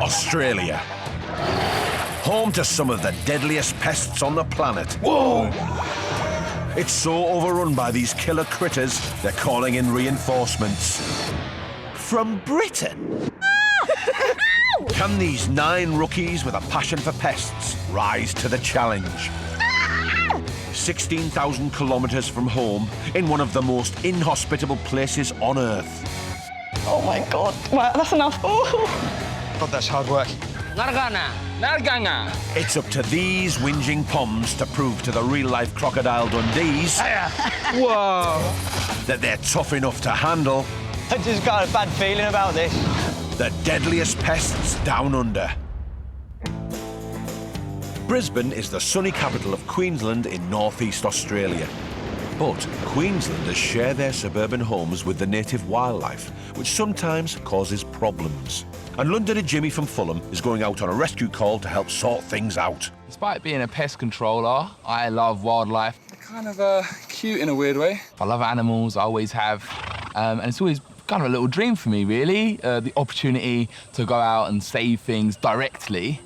Australia. Home to some of the deadliest pests on the planet. Whoa! It's so overrun by these killer critters, they're calling in reinforcements. From Britain? Can these 9 rookies with a passion for pests rise to the challenge? 16,000 kilometres from home, in one of the most inhospitable places on Earth. Oh my God, wow, that's enough. Oh. God, that's hard work. It's up to these whinging poms to prove to the real-life crocodile Dundees Whoa! that they're tough enough to handle. I just got a bad feeling about this. The deadliest pests down under. Brisbane is the sunny capital of Queensland in northeast Australia. But Queenslanders share their suburban homes with the native wildlife, which sometimes causes problems. And Londoner Jimmy from Fulham is going out on a rescue call to help sort things out. Despite being a pest controller, I love wildlife. They're kind of cute in a weird way. I love animals, I always have. And it's always kind of a little dream for me, really, the opportunity to go out and save things directly.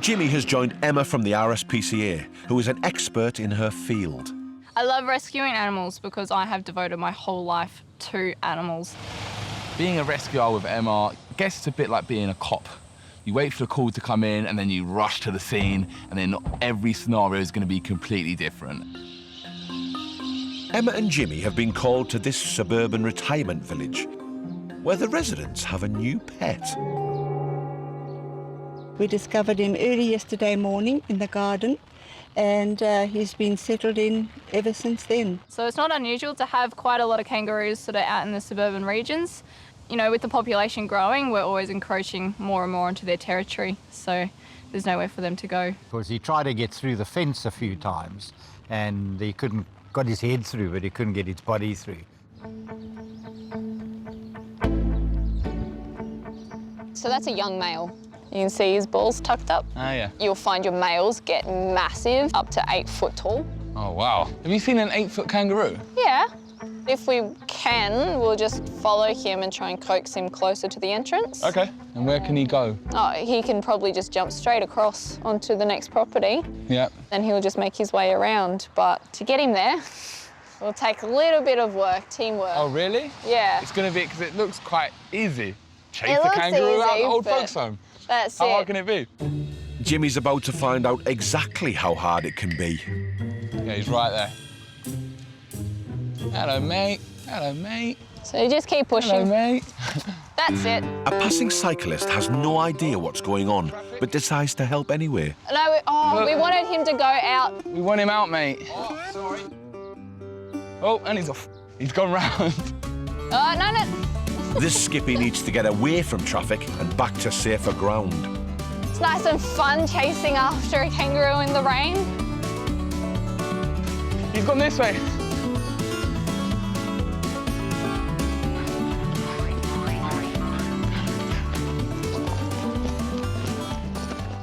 Jimmy has joined Emma from the RSPCA, who is an expert in her field. I love rescuing animals because I have devoted my whole life to animals. Being a rescuer with Emma, I guess it's a bit like being a cop. You wait for the call to come in and then you rush to the scene, and then every scenario is going to be completely different. Emma and Jimmy have been called to this suburban retirement village, where the residents have a new pet. We discovered him early yesterday morning in the garden, and he's been settled in ever since then. So it's not unusual to have quite a lot of kangaroos sort of out in the suburban regions. You know, with the population growing, we're always encroaching more and more into their territory, so there's nowhere for them to go. Because he tried to get through the fence a few times, and he got his head through, but he couldn't get his body through. So that's a young male. You can see his balls tucked up. Oh, yeah. You'll find your males get massive, up to 8 foot tall. Oh, wow. Have you seen an 8-foot kangaroo? Yeah. If we can, we'll just follow him and try and coax him closer to the entrance. OK. And where can he go? Oh, he can probably just jump straight across onto the next property. Yeah. And he'll just make his way around. But to get him there, will take a little bit of work, teamwork. Oh, really? Yeah. It's going to be, because it looks quite easy. Chase It the looks kangaroo out easy, the old but folks' home. That's How it. hard can it be? Jimmy's about to find out exactly how hard it can be. Yeah, he's right there. Hello, mate. Hello, mate. So you just keep pushing. Hello, mate. That's it. A passing cyclist has no idea what's going on, but decides to help anyway. No, we wanted him to go out. We want him out, mate. Oh, sorry. Oh, and he's off. He's gone round. Oh, no. This skippy needs to get away from traffic and back to safer ground. It's nice and fun chasing after a kangaroo in the rain. He's gone this way.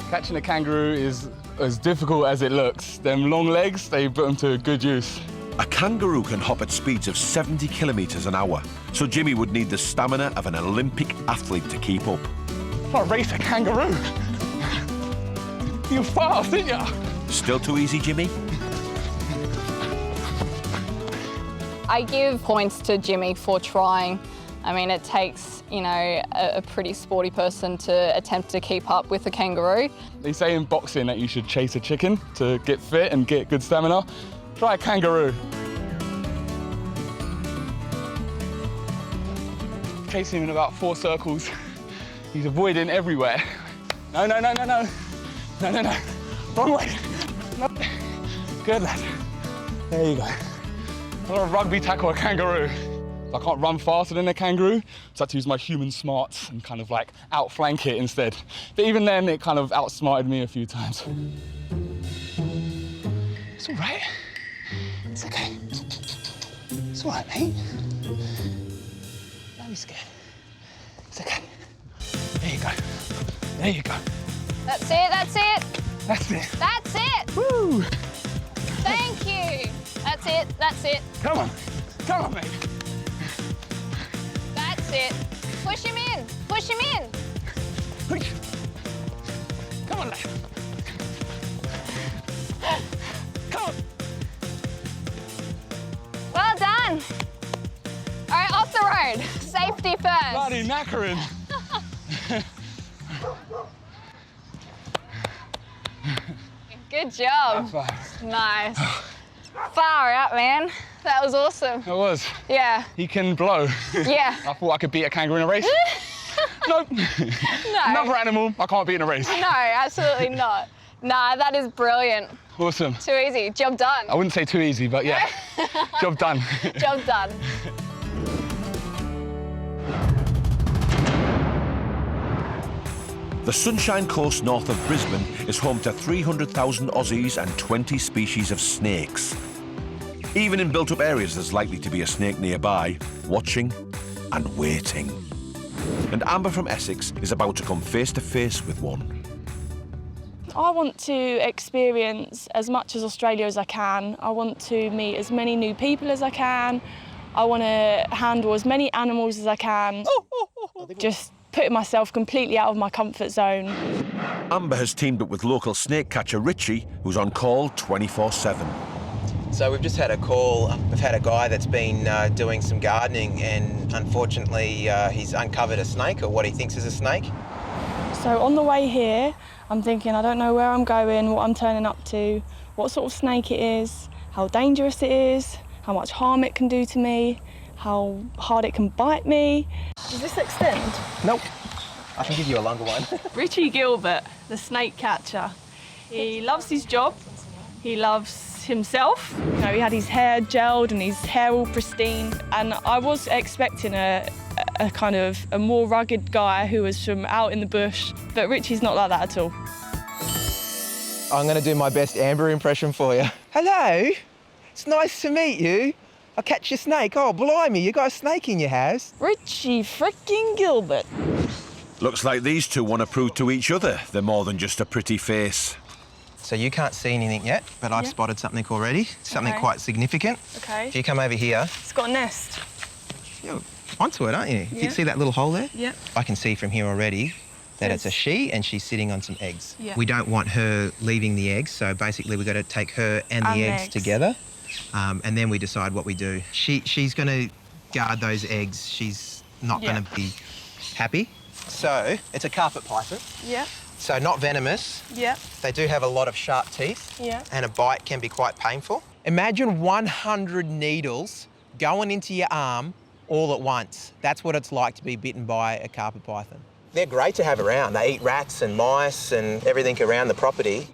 Catching a kangaroo is as difficult as it looks. Them long legs, they put them to good use. A kangaroo can hop at speeds of 70 kilometres an hour, so Jimmy would need the stamina of an Olympic athlete to keep up. Can't race a kangaroo. You're fast, aren't you? Still too easy, Jimmy? I give points to Jimmy for trying. I mean, it takes, you know, a pretty sporty person to attempt to keep up with a kangaroo. They say in boxing that you should chase a chicken to get fit and get good stamina. Try a kangaroo. Chasing him in about 4 circles. He's avoiding everywhere. No, no, no, no, no. No, no, no. Wrong way. No. Good lad. There you go. I'm gonna rugby tackle a kangaroo. If I can't run faster than a kangaroo, so I have to use my human smarts and kind of like outflank it instead. But even then, it kind of outsmarted me a few times. It's all right. It's okay. It's all right, mate. Don't be scared. It's okay. There you go. There you go. That's it, that's it. That's it. That's it. Woo! Thank you. That's it, that's it. Come on. Come on, mate. That's it. Push him in. Push him in. knackering. Good job. Nice. Far out, man. That was awesome. It was. Yeah. He can blow. Yeah. I thought I could beat a kangaroo in a race. Nope. No. Another animal I can't beat in a race. No, absolutely not. Nah, that is brilliant. Awesome. Too easy. Job done. I wouldn't say too easy, but yeah. Job done. Job done. The Sunshine Coast north of Brisbane is home to 300,000 Aussies and 20 species of snakes. Even in built-up areas, there's likely to be a snake nearby, watching and waiting. And Amber from Essex is about to come face to face with one. I want to experience as much as Australia as I can. I want to meet as many new people as I can. I want to handle as many animals as I can. Just putting myself completely out of my comfort zone. Amber has teamed up with local snake catcher Richie, who's on call 24/7. So we've just had a call. We've had a guy that's been doing some gardening, and unfortunately he's uncovered a snake, or what he thinks is a snake. So on the way here, I'm thinking, I don't know where I'm going, what I'm turning up to, what sort of snake it is, how dangerous it is, how much harm it can do to me, how hard it can bite me. Does this extend? Nope. I can give you a longer one. Richie Gilbert, the snake catcher. He loves his job. He loves himself. You know, he had his hair gelled and his hair all pristine. And I was expecting a kind of a more rugged guy who was from out in the bush. But Richie's not like that at all. I'm going to do my best Amber impression for you. Hello. It's nice to meet you. I'll catch your snake. Oh, blimey, you got a snake in your house. Richie frickin' Gilbert. Looks like these two want to prove to each other they're more than just a pretty face. So you can't see anything yet, but I've spotted something already, something Okay. quite significant. Okay. If you come over here, It's got a nest. you're onto it, aren't you? Yeah. You see that little hole there? Yeah. I can see from here already that it's a Yes. she and she's sitting on some eggs. Yeah. We don't want her leaving the eggs, so basically we've got to take her and the eggs together, and then we decide what we do. She's going to guard those eggs. She's not going to be happy. So it's a carpet python, Yeah. so not venomous. Yeah. They do have a lot of sharp teeth, Yeah. and a bite can be quite painful. Imagine 100 needles going into your arm all at once. That's what it's like to be bitten by a carpet python. They're great to have around. They eat rats and mice and everything around the property.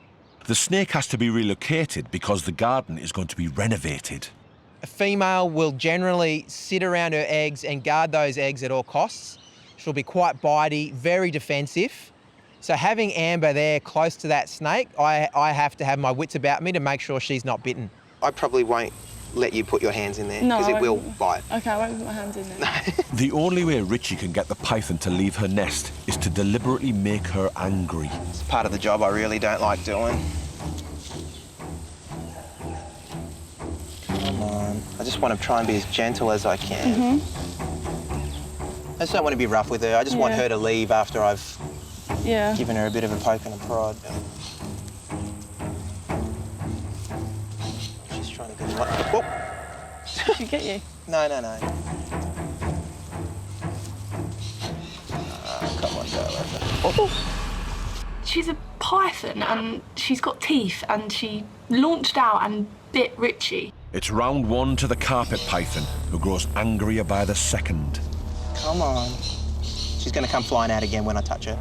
The snake has to be relocated because the garden is going to be renovated. A female will generally sit around her eggs and guard those eggs at all costs. She'll be quite bitey, very defensive. So having Amber there close to that snake, I have to have my wits about me to make sure she's not bitten. I probably won't let you put your hands in there because it will bite. Okay, I won't put my hands in there. The only way Richie can get the python to leave her nest is to deliberately make her angry. It's part of the job I really don't like doing. Come on. I just want to try and be as gentle as I can. I just don't want to be rough with her. I just want her to leave after I've given her a bit of a poke and a prod. She's trying to get me. Whoop. Did she get you? No. Come on, go over. She's a python and she's got teeth and she launched out and bit Richie. It's round one to the carpet python, who grows angrier by the second. Come on. She's going to come flying out again when I touch her.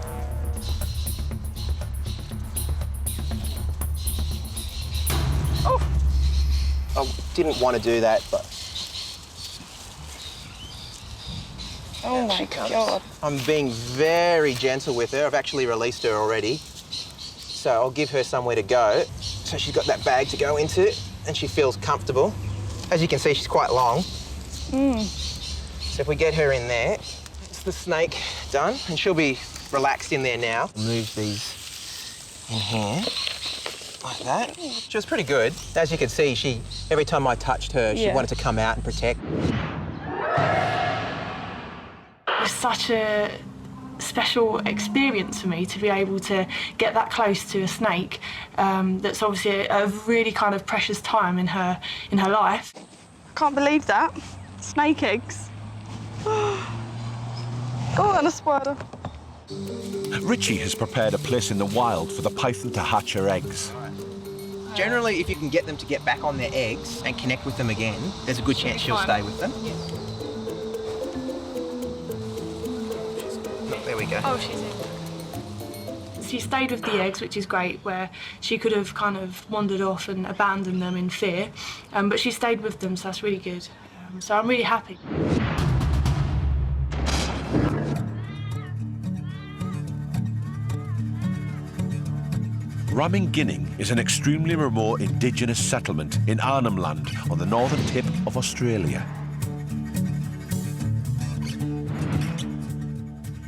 I didn't want to do that, but... Oh my God. I'm being very gentle with her. I've actually released her already. So I'll give her somewhere to go. So she's got that bag to go into and she feels comfortable. As you can see, she's quite long. So if we get her in there, it's the snake done, and she'll be relaxed in there now. Move these in here, like that. She was pretty good. As you can see, every time I touched her, she wanted to come out and protect. It's such a special experience for me to be able to get that close to a snake. That's obviously a really kind of precious time in her life. I can't believe that. Snake eggs. Go on, a spider. Richie has prepared a place in the wild for the python to hatch her eggs. Generally, if you can get them to get back on their eggs and connect with them again, there's a good chance she'll stay with them. Look, there we go. Oh, she's in. She stayed with the eggs, which is great, where she could have kind of wandered off and abandoned them in fear, but she stayed with them, so that's really good. So I'm really happy. Raminginning is an extremely remote indigenous settlement in Arnhem Land on the northern tip of Australia.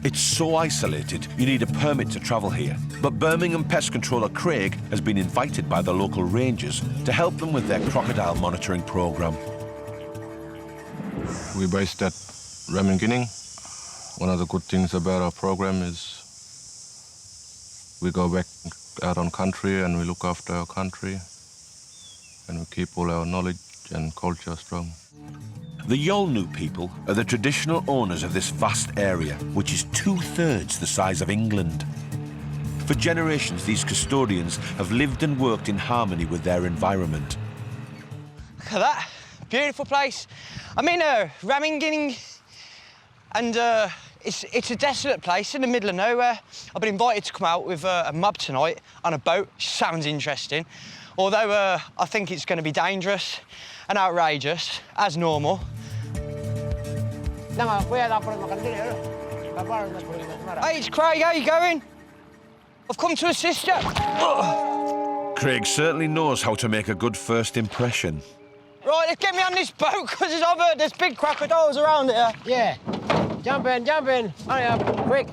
It's so isolated, you need a permit to travel here. But Birmingham Pest Controller Craig has been invited by the local rangers to help them with their crocodile monitoring programme. We're based at Raminginning. One of the good things about our programme is we go back out on country and we look after our country and we keep all our knowledge and culture strong. The Yolnu people are the traditional owners of this vast area, which is 2/3 the size of England. For generations, these custodians have lived and worked in harmony with their environment. Look at that. Beautiful place. I'm in Raminginning, and it's a desolate place in the middle of nowhere. I've been invited to come out with a mob tonight on a boat. Sounds interesting. Although I think it's going to be dangerous and outrageous, as normal. Hey, it's Craig, how you going? I've come to assist you. Craig certainly knows how to make a good first impression. Right, let's get me on this boat, because I've heard there's big crocodiles around here. Yeah. Jump in. Hurry up, quick.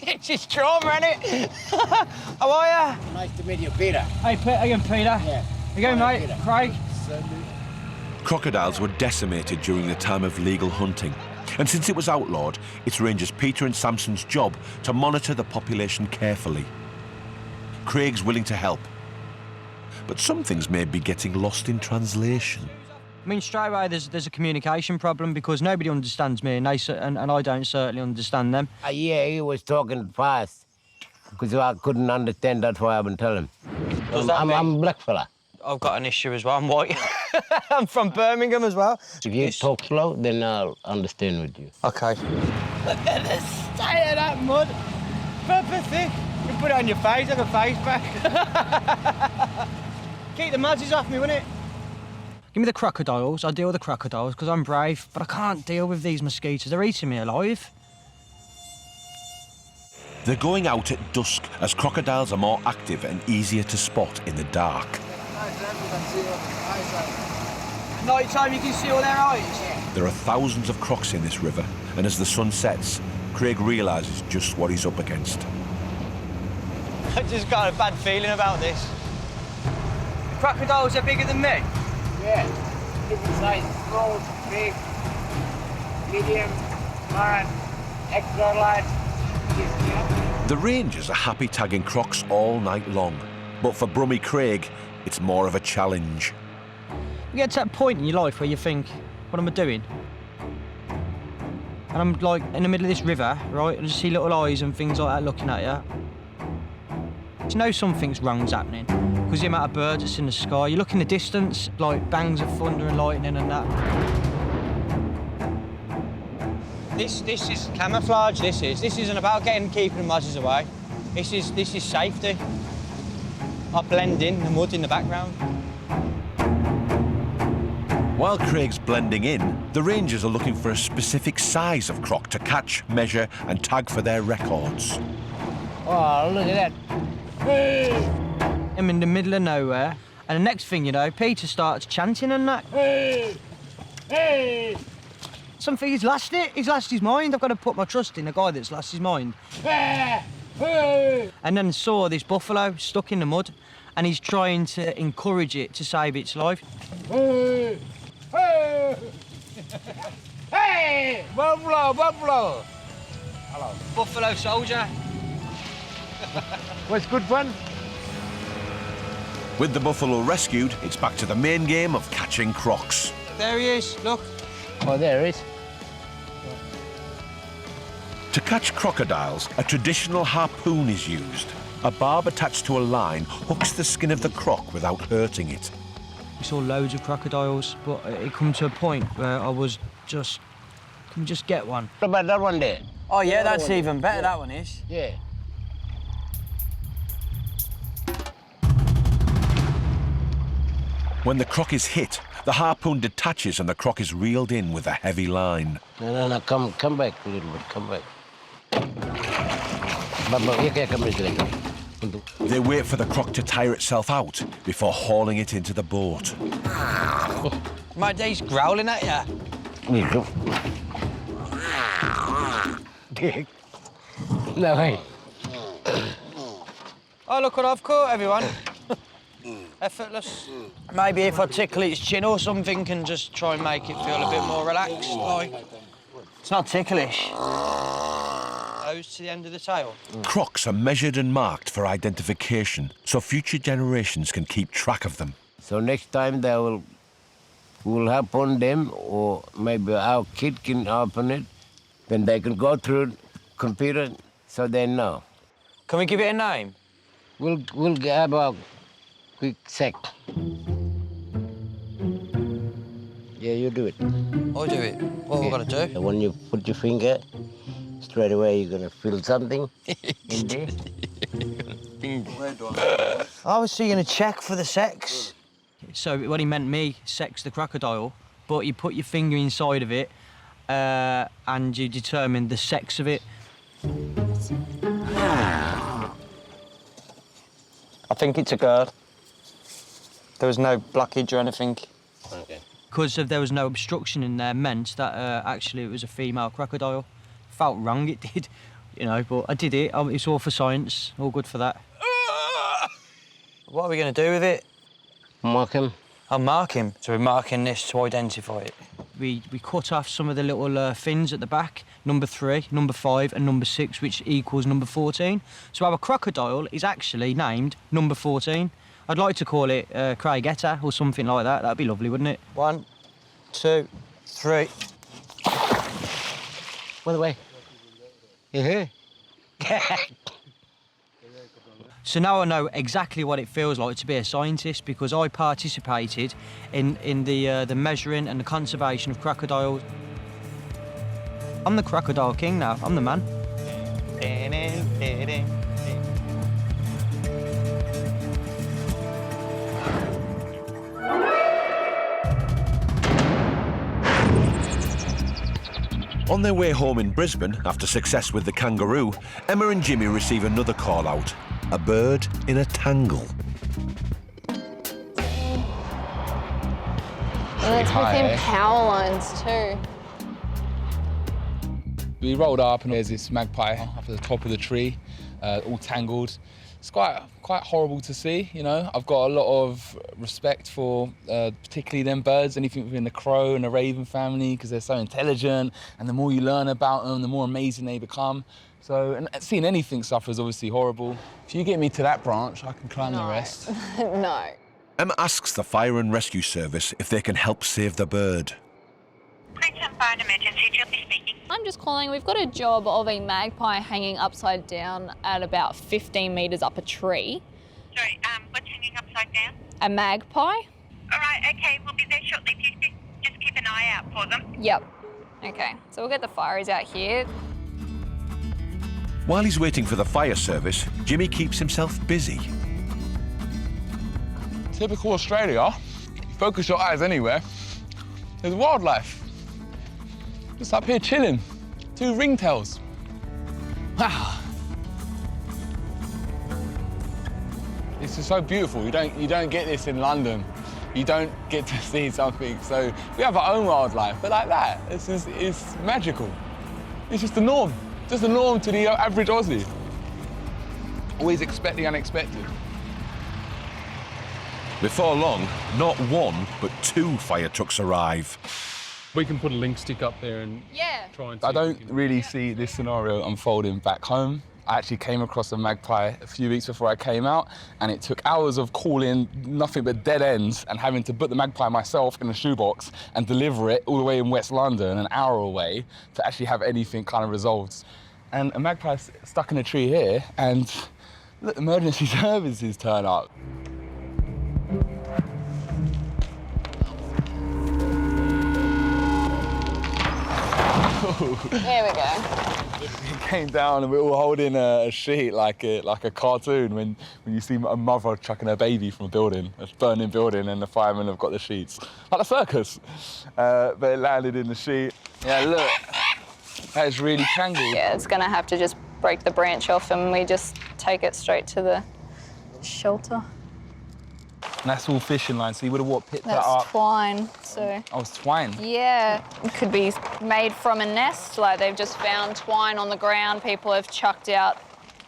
It's his trauma, isn't it? How are you? Nice to meet you, Peter. Hey, again, Peter. Yeah. You going, mate? Peter. Craig? Crocodiles were decimated during the time of legal hunting. And since it was outlawed, it's Rangers Peter and Samson's job to monitor the population carefully. Craig's willing to help. But some things may be getting lost in translation. I mean, straight away, there's a communication problem because nobody understands me and I don't certainly understand them. Yeah, he was talking fast because I couldn't understand. That's why I've been telling him. I'm a black fella. I've got an issue as well. I'm white. I'm from Birmingham as well. If you talk slow, then I'll understand with you. OK. Look at the state of that mud. Proper thick. You put it on your face, have a face pack. Keep the mozzies off me, wouldn't it? Give me the crocodiles. I deal with the crocodiles because I'm brave, but I can't deal with these mosquitoes. They're eating me alive. They're going out at dusk as crocodiles are more active and easier to spot in the dark. Night time you can see all their eyes. There are thousands of crocs in this river, and as the sun sets, Craig realises just what he's up against. I just got a bad feeling about this. Crocodiles are bigger than me? Yeah, different size, small, big, medium, large, extra large. The rangers are happy tagging crocs all night long, but for Brummy Craig, it's more of a challenge. You get to that point in your life where you think, what am I doing? And I'm like in the middle of this river, right, and I just see little eyes and things like that looking at you. You know something's wrong's happening because the amount of birds that's in the sky. You look in the distance, like bangs of thunder and lightning and that. This is camouflage, this is. This isn't about keeping the mozzies away. This is safety. I blend in the mud in the background. While Craig's blending in, the rangers are looking for a specific size of croc to catch, measure and tag for their records. Oh, look at that. Hey! I'm in the middle of nowhere, and the next thing you know, Peter starts chanting and that. Hey! Hey! Something, he's lost it. He's lost his mind. I've got to put my trust in a guy that's lost his mind. Hey! Hey! And then saw this buffalo stuck in the mud, and he's trying to encourage it to save its life. Hey! Hey! Hey! Buffalo, buffalo! Hello. Buffalo soldier. Was good fun? With the buffalo rescued, it's back to the main game of catching crocs. There he is, look. Oh, there it is. To catch crocodiles, a traditional harpoon is used. A barb attached to a line hooks the skin of the croc without hurting it. We saw loads of crocodiles, but it come to a point where I was just, can we just get one? What about that one there? Oh, yeah, that's even better, that one is. Yeah. When the croc is hit, the harpoon detaches and the croc is reeled in with a heavy line. No, come back a little bit, come back. They wait for the croc to tire itself out before hauling it into the boat. Mate, he's growling at you. No, hey. Oh, look what I've caught, everyone. Effortless. Maybe if I tickle its chin or something and just try and make it feel a bit more relaxed, like. It's not ticklish. Nose to the end of the tail. Crocs are measured and marked for identification, so future generations can keep track of them. So next time we'll harpoon them, or maybe our kid can harpoon it, then they can go through the computer so they know. Can we give it a name? We'll have a quick sec. Yeah, you do it. I'll do it. What have I got to do? When you put your finger, straight away you're gonna feel something in there. I was seeing a check for the sex. So when he meant me sex the crocodile, but you put your finger inside of it and you determine the sex of it. I think it's a girl. There was no blockage or anything. Okay. Because there was no obstruction in there meant that actually it was a female crocodile. Felt wrong, it did, you know, but I did it. It's all for science, all good for that. What are we going to do with it? Mark him. I'll mark him. So we're marking this to identify it. We cut off some of the little fins at the back, number 3, number 5 and number 6, which equals number 14. So our crocodile is actually named number 14. I'd like to call it Craigetta or something like that. That'd be lovely, wouldn't it? 1, 2, 3. By the way. You hear? So now I know exactly what it feels like to be a scientist because I participated in the measuring and the conservation of crocodiles. I'm the crocodile king now. I'm the man. On their way home in Brisbane, after success with the Kangaroo, Emma and Jimmy receive another call-out. A bird in a tangle. And it's within power lines too. We rolled up and there's this magpie up at the top of the tree, all tangled. It's quite horrible to see, you know. I've got a lot of respect for particularly them birds, anything within the crow and the raven family, because they're so intelligent, and the more you learn about them, the more amazing they become. So, and seeing anything suffer is obviously horrible. If you get me to that branch, I can climb the rest. No. Emma asks the fire and rescue service if they can help save the bird. Queensland Fire and Emergency, Julie speaking. I'm just calling. We've got a job of a magpie hanging upside down at about 15 metres up a tree. Sorry, what's hanging upside down? A magpie? All right, okay, we'll be there shortly. If you just keep an eye out for them. Yep. Okay, so we'll get the fireys out here. While he's waiting for the fire service, Jimmy keeps himself busy. Typical Australia, focus your eyes anywhere. There's wildlife. Just up here chilling. 2 ringtails. Wow. This is so beautiful. You don't get this in London. You don't get to see something. So we have our own wildlife, but like that, it's magical. It's just the norm. Just the norm to the average Aussie. Always expect the unexpected. Before long, not 1, but 2 fire trucks arrive. We can put a link stick up there and try and see. I don't really see this scenario unfolding back home. I actually came across a magpie a few weeks before I came out, and it took hours of calling nothing but dead ends and having to put the magpie myself in a shoebox and deliver it all the way in West London, an hour away, to actually have anything kind of resolved. and a magpie's stuck in a tree here, and look, emergency services turn up. There we go. It came down and we're all holding a sheet like a cartoon when you see a mother chucking her baby from a building, a burning building, and the firemen have got the sheets. Like a circus. But it landed in the sheet. Yeah, look. That is really tangled. Yeah, it's going to have to just break the branch off and we just take it straight to the shelter. And that's all fishing line, so you would have picked that That's up. twine, so... Oh, it's twine? Yeah, it could be made from a nest, like they've just found twine on the ground, people have chucked out.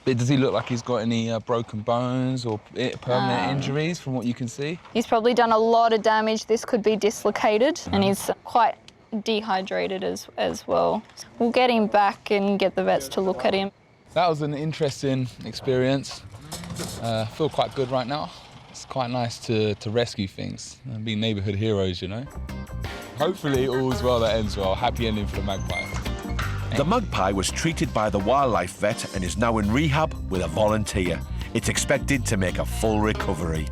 But does he look like he's got any broken bones or permanent injuries from what you can see? He's probably done a lot of damage. This could be dislocated and he's quite dehydrated as well. We'll get him back and get the vets to look at him. That was an interesting experience. I feel quite good right now. It's quite nice to rescue things and be neighbourhood heroes, you know. Hopefully all's well that ends well. Happy ending for the magpie. The magpie was treated by the wildlife vet and is now in rehab with a volunteer. It's expected to make a full recovery.